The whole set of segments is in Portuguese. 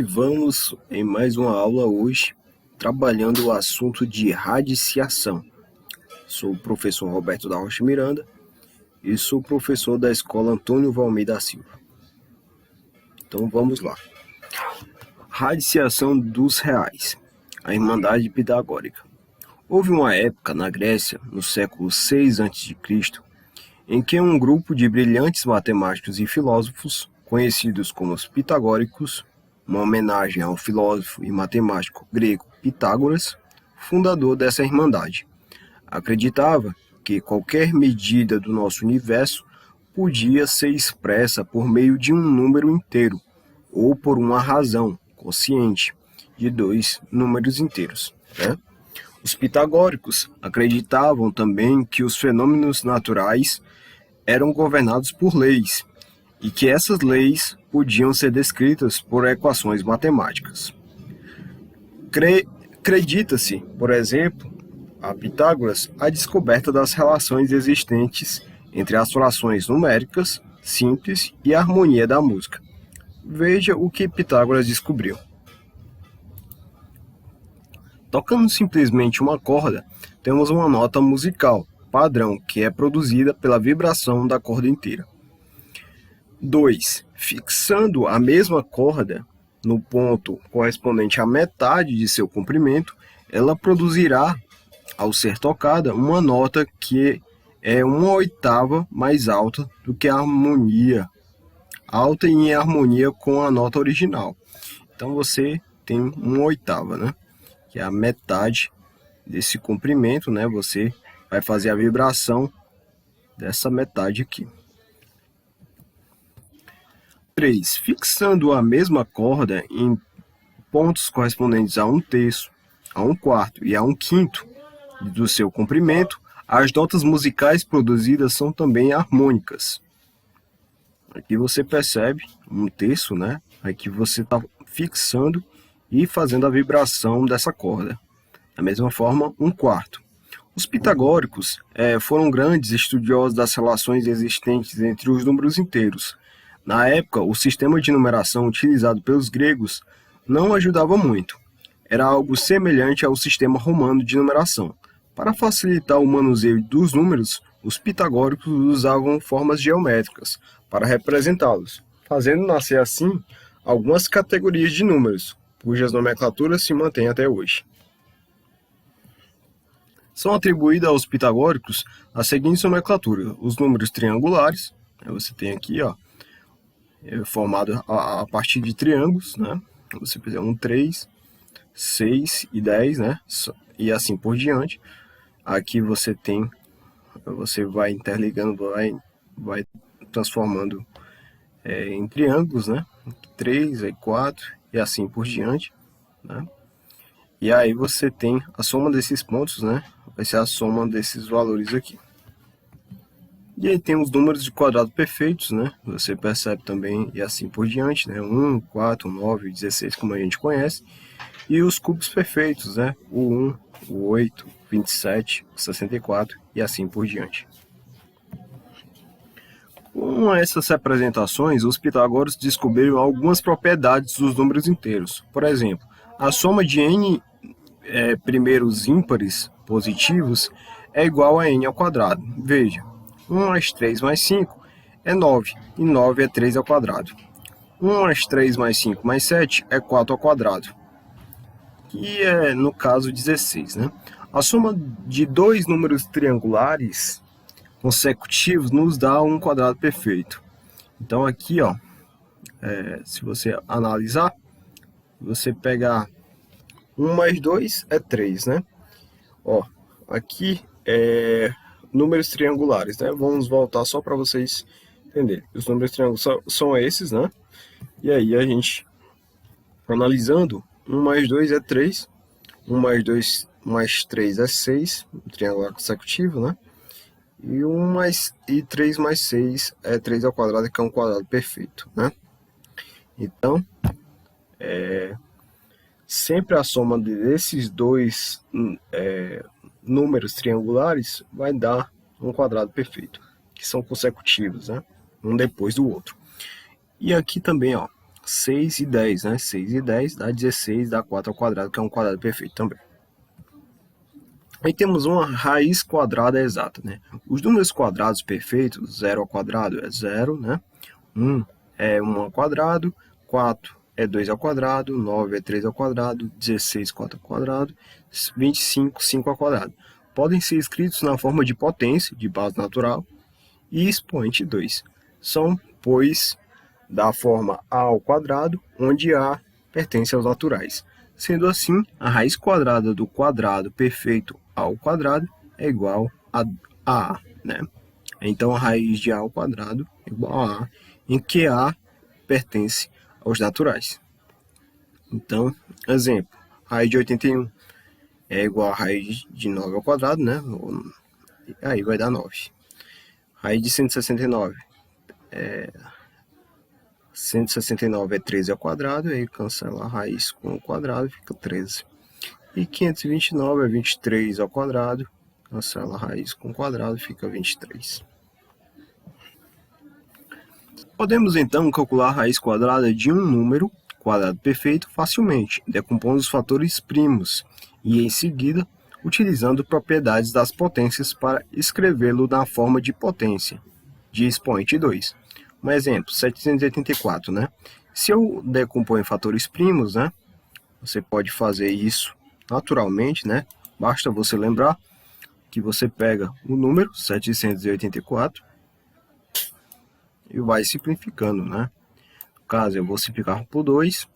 E vamos em mais uma aula hoje, trabalhando o assunto de radiciação. Sou o professor Roberto da Rocha Miranda e sou professor da Escola Antônio Valmir da Silva. Então vamos lá. Radiciação dos reais, a Irmandade Pitagórica. Houve uma época na Grécia, no século VI a.C., em que um grupo de brilhantes matemáticos e filósofos, conhecidos como os pitagóricos, uma homenagem ao filósofo e matemático grego Pitágoras, fundador dessa irmandade, acreditava que qualquer medida do nosso universo podia ser expressa por meio de um número inteiro, ou por uma razão consciente de dois números inteiros, né? Os pitagóricos acreditavam também que os fenômenos naturais eram governados por leis, e que essas leis podiam ser descritas por equações matemáticas. Acredita-se, por exemplo, a Pitágoras, a descoberta das relações existentes entre as frações numéricas simples e a harmonia da música. Veja o que Pitágoras descobriu. Tocando simplesmente uma corda, temos uma nota musical padrão que é produzida pela vibração da corda inteira. 2. Fixando a mesma corda no ponto correspondente à metade de seu comprimento, ela produzirá, ao ser tocada, uma nota que é uma oitava mais alta do que a harmonia, alta e em harmonia com a nota original. Então você tem uma oitava, né? Que é a metade desse comprimento, né? Você vai fazer a vibração dessa metade aqui. 3. Fixando a mesma corda em pontos correspondentes a 1/3, a 1/4 e a 1/5 do seu comprimento, as notas musicais produzidas são também harmônicas. Aqui você percebe 1/3, né? Aqui você está fixando e fazendo a vibração dessa corda. Da mesma forma, 1/4. Os pitagóricos foram grandes estudiosos das relações existentes entre os números inteiros. Na época, o sistema de numeração utilizado pelos gregos não ajudava muito. Era algo semelhante ao sistema romano de numeração. Para facilitar o manuseio dos números, os pitagóricos usavam formas geométricas para representá-los, fazendo nascer assim algumas categorias de números, cujas nomenclaturas se mantêm até hoje. São atribuídas aos pitagóricos as seguintes nomenclaturas: os números triangulares, você tem aqui, formado a partir de triângulos, né? Você fizer 1, 3, 6 e 10, né? E assim por diante. Aqui você vai interligando, vai transformando em triângulos, né? 3, aí 4 e assim por diante, né? E aí você tem a soma desses pontos, né? Vai ser a soma desses valores aqui. E aí tem os números de quadrado perfeitos, né? Você percebe também e assim por diante, né? 1, 4, 9, 16, como a gente conhece. E os cubos perfeitos, né? O 1, o 8, 27, 64 e assim por diante. Com essas representações, os pitagóricos descobriram algumas propriedades dos números inteiros. Por exemplo, a soma de n primeiros ímpares positivos é igual a n ao quadrado. Veja, 1 mais 3 mais 5 é 9, e 9 é 3 ao quadrado. 1 mais 3 mais 5 mais 7 é 4 ao quadrado, que é, no caso, 16, né? A soma de dois números triangulares consecutivos nos dá um quadrado perfeito. Então aqui, se você analisar, você pegar 1 mais 2 é 3, né? Aqui é números triangulares, né? Vamos voltar só para vocês entenderem. Os números triangulares são esses, né? E aí a gente, analisando, 1 mais 2 é 3, 1 mais 2 mais 3 é 6, um triangular consecutivo, né? E 3 mais 6 é 3 ao quadrado, que é um quadrado perfeito, né? Então, sempre a soma desses dois números triangulares vai dar um quadrado perfeito, que são consecutivos, né? Um depois do outro. E aqui também, 6 e 10, né? 6 e 10 dá 16, dá 4 ao quadrado, que é um quadrado perfeito também. Aí temos uma raiz quadrada exata, né? Os números quadrados perfeitos, 0 ao quadrado é 0, né? 1 é 1 ao quadrado, 4 é 2 ao quadrado, 9 é 3 ao quadrado, 16, 4 ao quadrado, 25, 5 ao quadrado. Podem ser escritos na forma de potência, de base natural, e expoente 2. São, pois, da forma a ao quadrado, onde a pertence aos naturais. Sendo assim, a raiz quadrada do quadrado perfeito ao quadrado é igual a A, né? Então, a raiz de A ao quadrado é igual a A, em que A pertence aos naturais. Então, exemplo, raiz de 81 é igual a raiz de 9 ao quadrado, né? Aí vai dar 9. Raiz de 169 169 é 13 ao quadrado, aí cancela a raiz com o quadrado, fica 13. E 529 é 23 ao quadrado, cancela a raiz com o quadrado, fica 23. Podemos então calcular a raiz quadrada de um número quadrado perfeito facilmente, decompondo os fatores primos e, em seguida, utilizando propriedades das potências para escrevê-lo na forma de potência, de expoente 2. Um exemplo, 784, né? Se eu decompor em fatores primos, né? Você pode fazer isso naturalmente, né? Basta você lembrar que você pega o número 784 e vai simplificando, né? No caso, eu vou simplificar por 2,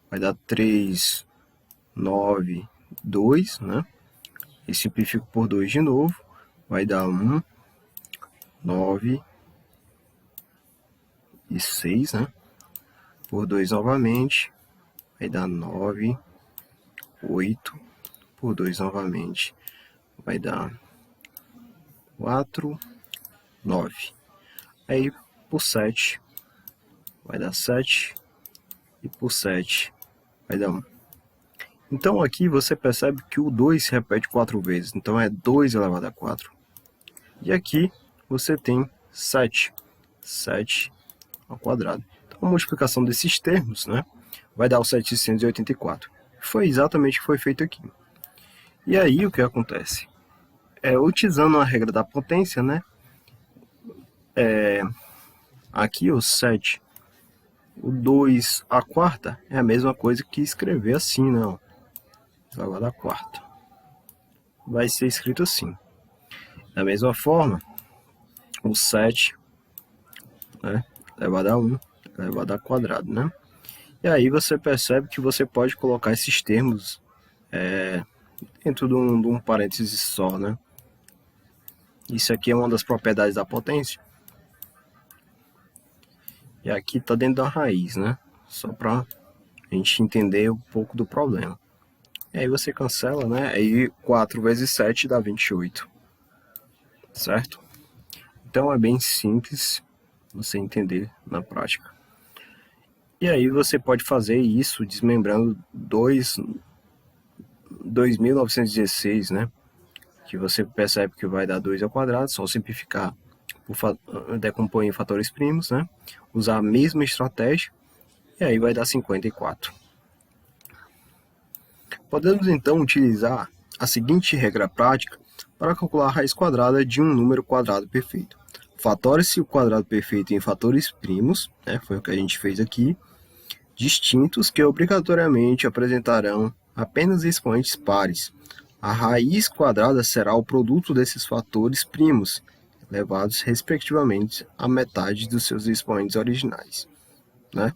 vai dar 3, 9, 2, né? E simplifico por 2 de novo, vai dar 1, 9 e 6, né? Por 2 novamente, vai dar 9, 8, por 2 novamente, vai dar 4, 9. Aí, por 7, vai dar 7, e por 7 vai dar 1. Então, aqui você percebe que o 2 se repete 4 vezes, então é 2 elevado a 4. E aqui você tem 7, 7 ao quadrado. Então, a multiplicação desses termos, né, vai dar o 784. Foi exatamente o que foi feito aqui. E aí, o que acontece? Utilizando a regra da potência, né, aqui o 7, o 2 a quarta é a mesma coisa que escrever assim, não. Elevado a quarta. Vai ser escrito assim. Da mesma forma, o 7, né, elevado a 1, elevado a quadrado, né? E aí você percebe que você pode colocar esses termos dentro de um parênteses só, né? Isso aqui é uma das propriedades da potência. E aqui está dentro da raiz, né? Só para a gente entender um pouco do problema. E aí você cancela, né? Aí 4 vezes 7 dá 28. Certo? Então é bem simples você entender na prática. E aí você pode fazer isso desmembrando 2.916, né? Que você percebe que vai dar 2 ao quadrado, só simplificar, decompor em fatores primos, né? Usar a mesma estratégia, e aí vai dar 54. Podemos então utilizar a seguinte regra prática para calcular a raiz quadrada de um número quadrado perfeito. Fatore-se o quadrado perfeito em fatores primos, né? Foi o que a gente fez aqui, distintos que obrigatoriamente apresentarão apenas expoentes pares. A raiz quadrada será o produto desses fatores primos, elevados respectivamente à metade dos seus expoentes originais, né?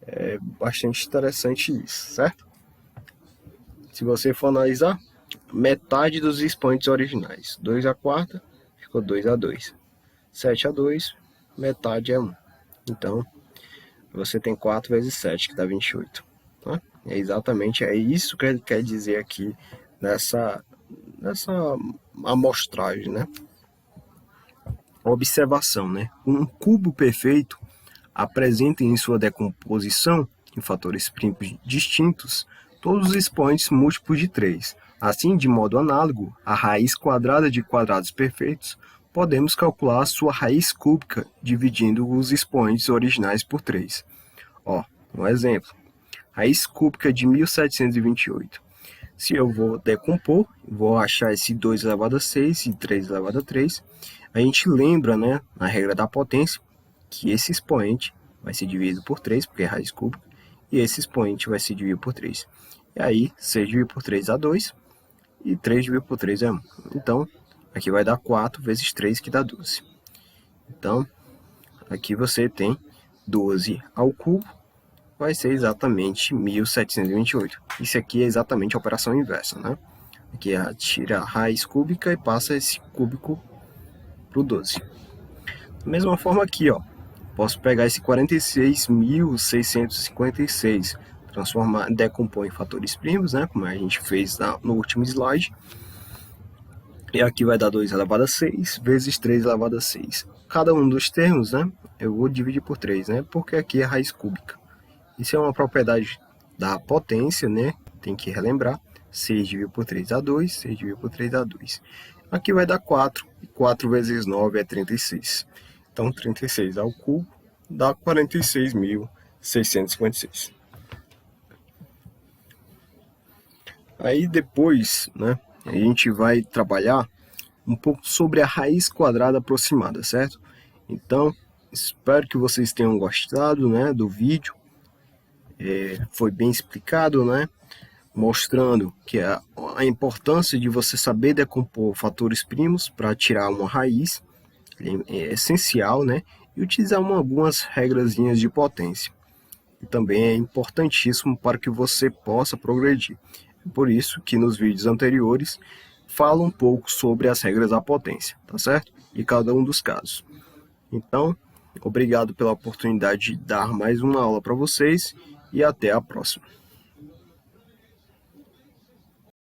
É bastante interessante isso, certo? Se você for analisar, metade dos expoentes originais, 2 a quarta, ficou 2 a 2. 7 a 2, metade é 1. Então, você tem 4 vezes 7, que dá 28. Tá? É isso que ele quer dizer aqui nessa amostragem, né? Observação, né? Um cubo perfeito apresenta em sua decomposição, em fatores primos distintos, todos os expoentes múltiplos de 3. Assim, de modo análogo, a raiz quadrada de quadrados perfeitos, podemos calcular a sua raiz cúbica dividindo os expoentes originais por 3. Ó, um exemplo. Raiz cúbica de 1728. Se eu vou decompor, vou achar esse 2 elevado a 6 e 3 elevado a 3. A gente lembra, né, na regra da potência, que esse expoente vai ser dividido por 3, porque é raiz cúbica, e esse expoente vai ser dividido por 3. E aí, 6 dividido por 3 dá 2, e 3 dividido por 3 é 1. Então, aqui vai dar 4 vezes 3, que dá 12. Então, aqui você tem 12 ao cubo, vai ser exatamente 1728. Isso aqui é exatamente a operação inversa, né? Aqui tira a raiz cúbica e passa esse cúbico para o 12. Da mesma forma aqui, ó, posso pegar esse 46.656, decompor em fatores primos, né? Como a gente fez no último slide. E aqui vai dar 2 elevado a 6 vezes 3 elevado a 6. Cada um dos termos, né, eu vou dividir por 3, né, porque aqui é raiz cúbica. Isso é uma propriedade da potência, né, tem que relembrar. 6 dividido por 3 dá 2, 6 dividido por 3 dá 2. Aqui vai dar 4, e 4 vezes 9 é 36. Então, 36 ao cubo dá 46.656. Aí depois, né, a gente vai trabalhar um pouco sobre a raiz quadrada aproximada, certo? Então, espero que vocês tenham gostado, né, do vídeo. Foi bem explicado, né, mostrando que a importância de você saber decompor fatores primos para tirar uma raiz é essencial, né, e utilizar algumas regrazinhas de potência. E também é importantíssimo para que você possa progredir. Por isso que nos vídeos anteriores falo um pouco sobre as regras da potência, tá certo? E cada um dos casos. Então, obrigado pela oportunidade de dar mais uma aula para vocês e até a próxima.